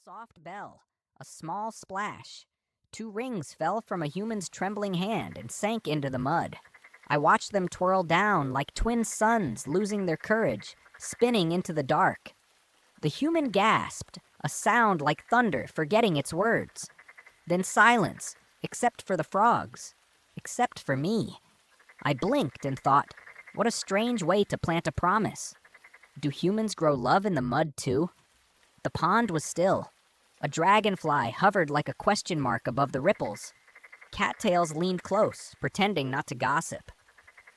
soft bell, a small splash. 2 rings fell from a human's trembling hand and sank into the mud. I watched them twirl down like twin suns losing their courage, spinning into the dark. The human gasped, a sound like thunder forgetting its words. Then silence, except for the frogs, except for me. I blinked and thought, what a strange way to plant a promise. Do humans grow love in the mud too? The pond was still. A dragonfly hovered like a question mark above the ripples. Cattails leaned close, pretending not to gossip.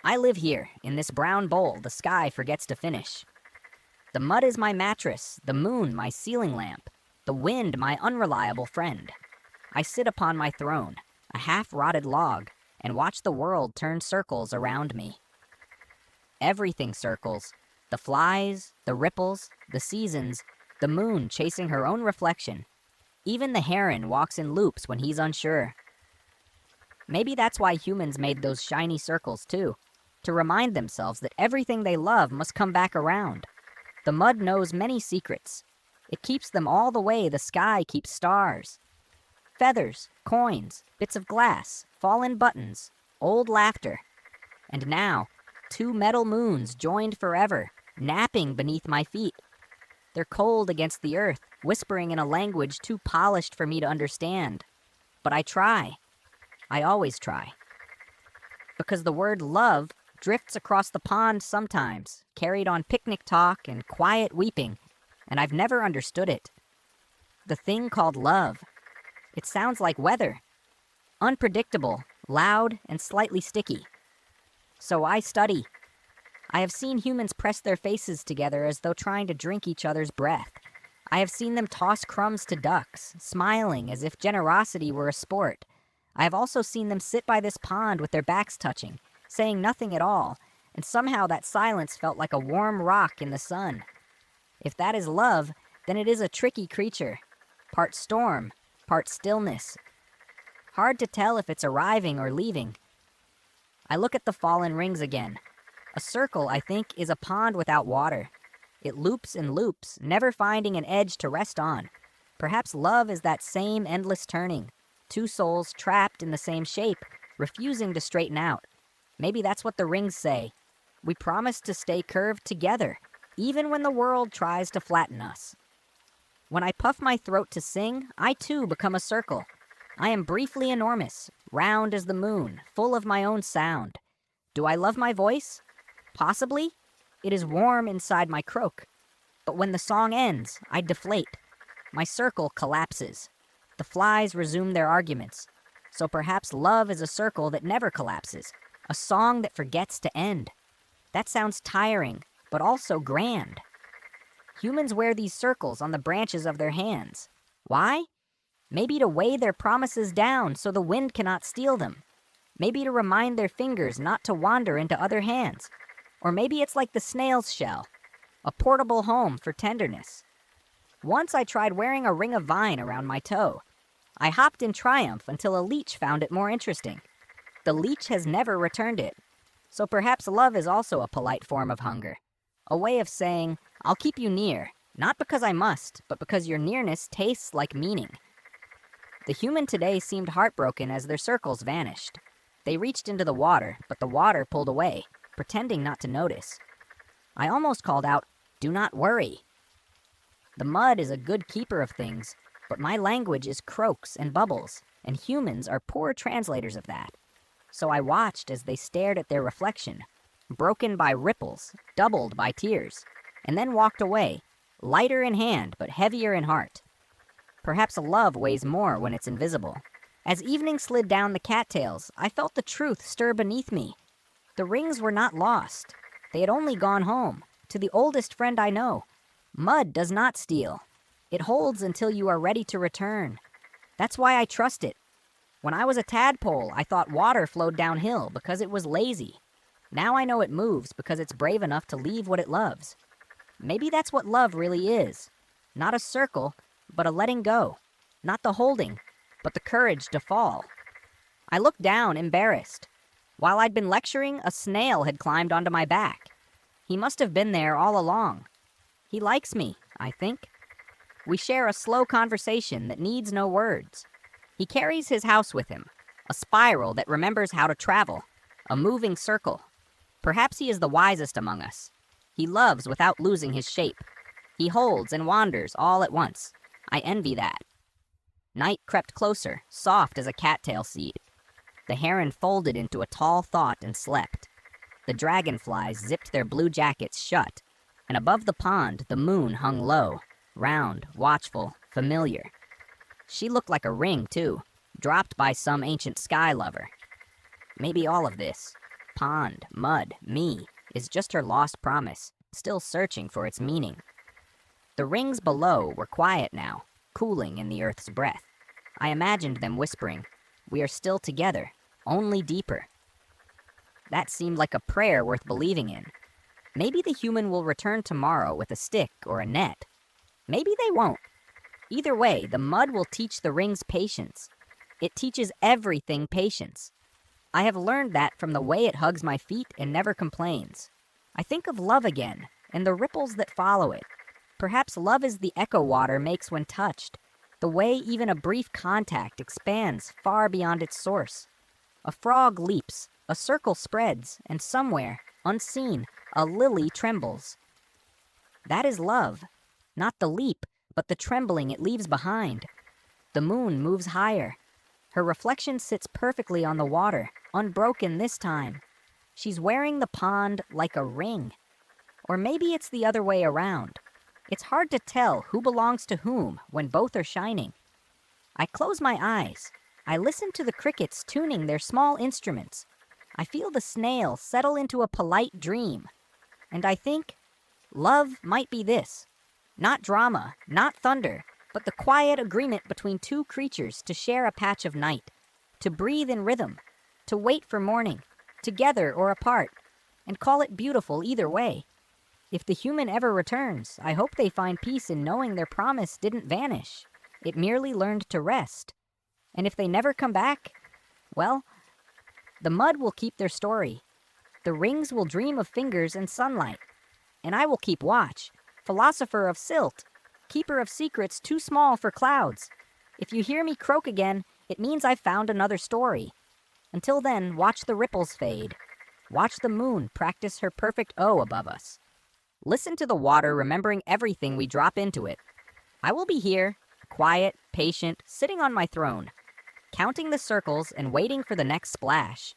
I live here, in this brown bowl the sky forgets to finish. The mud is my mattress, the moon my ceiling lamp, the wind my unreliable friend. I sit upon my throne, a half-rotted log, and watch the world turn circles around me. Everything circles. The flies, the ripples, the seasons, the moon chasing her own reflection. Even the heron walks in loops when he's unsure. Maybe that's why humans made those shiny circles too, to remind themselves that everything they love must come back around. The mud knows many secrets. It keeps them all the way the sky keeps stars. Feathers, coins, bits of glass, fallen buttons, old laughter. And now, 2 metal moons joined forever, napping beneath my feet. They're cold against the earth, whispering in a language too polished for me to understand. But I try. I always try. Because the word love drifts across the pond sometimes, carried on picnic talk and quiet weeping, and I've never understood it. The thing called love. It sounds like weather. Unpredictable, loud, and slightly sticky. So I study. I have seen humans press their faces together as though trying to drink each other's breath. I have seen them toss crumbs to ducks, smiling as if generosity were a sport. I have also seen them sit by this pond with their backs touching, saying nothing at all, and somehow that silence felt like a warm rock in the sun. If that is love, then it is a tricky creature. Part storm, part stillness. Hard to tell if it's arriving or leaving. I look at the fallen rings again. A circle, I think, is a pond without water. It loops and loops, never finding an edge to rest on. Perhaps love is that same endless turning. 2 souls trapped in the same shape, refusing to straighten out. Maybe that's what the rings say. We promise to stay curved together, even when the world tries to flatten us. When I puff my throat to sing, I too become a circle. I am briefly enormous, round as the moon, full of my own sound. Do I love my voice? Possibly. It is warm inside my croak. But when the song ends, I deflate. My circle collapses. The flies resume their arguments. So perhaps love is a circle that never collapses, a song that forgets to end. That sounds tiring, but also grand. Humans wear these circles on the branches of their hands. Why? Maybe to weigh their promises down so the wind cannot steal them. Maybe to remind their fingers not to wander into other hands. Or maybe it's like the snail's shell, a portable home for tenderness. Once I tried wearing a ring of vine around my toe. I hopped in triumph until a leech found it more interesting. The leech has never returned it. So perhaps love is also a polite form of hunger. A way of saying, I'll keep you near, not because I must, but because your nearness tastes like meaning. The human today seemed heartbroken as their circles vanished. They reached into the water, but the water pulled away, pretending not to notice. I almost called out, do not worry. The mud is a good keeper of things, but my language is croaks and bubbles, and humans are poor translators of that. So I watched as they stared at their reflection, broken by ripples, doubled by tears, and then walked away, lighter in hand but heavier in heart. Perhaps love weighs more when it's invisible. As evening slid down the cattails, I felt the truth stir beneath me. The rings were not lost. They had only gone home, to the oldest friend I know. Mud does not steal. It holds until you are ready to return. That's why I trust it. When I was a tadpole, I thought water flowed downhill because it was lazy. Now I know it moves because it's brave enough to leave what it loves. Maybe that's what love really is. Not a circle, but a letting go. Not the holding, but the courage to fall. I looked down, embarrassed. While I'd been lecturing, a snail had climbed onto my back. He must have been there all along. He likes me, I think. We share a slow conversation that needs no words. He carries his house with him, a spiral that remembers how to travel, a moving circle. Perhaps he is the wisest among us. He loves without losing his shape. He holds and wanders all at once. I envy that. Night crept closer, soft as a cattail seed. The heron folded into a tall thought and slept. The dragonflies zipped their blue jackets shut, and above the pond the moon hung low, round, watchful, familiar. She looked like a ring, too, dropped by some ancient sky lover. Maybe all of this, pond, mud, me, is just her lost promise, still searching for its meaning. The rings below were quiet now, cooling in the earth's breath. I imagined them whispering, "We are still together, only deeper." That seemed like a prayer worth believing in. Maybe the human will return tomorrow with a stick or a net. Maybe they won't. Either way, the mud will teach the rings patience. It teaches everything patience. I have learned that from the way it hugs my feet and never complains. I think of love again, and the ripples that follow it. Perhaps love is the echo water makes when touched, the way even a brief contact expands far beyond its source. A frog leaps, a circle spreads, and somewhere, unseen, a lily trembles. That is love. Not the leap, but the trembling it leaves behind. The moon moves higher. Her reflection sits perfectly on the water, unbroken this time. She's wearing the pond like a ring. Or maybe it's the other way around. It's hard to tell who belongs to whom when both are shining. I close my eyes. I listen to the crickets tuning their small instruments. I feel the snail settle into a polite dream. And I think, love might be this. Not drama, not thunder, but the quiet agreement between two creatures to share a patch of night, to breathe in rhythm, to wait for morning, together or apart, and call it beautiful either way. If the human ever returns, I hope they find peace in knowing their promise didn't vanish. It merely learned to rest. And if they never come back, well, the mud will keep their story. The rings will dream of fingers and sunlight. And I will keep watch, philosopher of silt, keeper of secrets too small for clouds. If you hear me croak again, it means I've found another story. Until then, watch the ripples fade. Watch the moon practice her perfect O above us. Listen to the water remembering everything we drop into it. I will be here, quiet, patient, sitting on my throne, counting the circles and waiting for the next splash,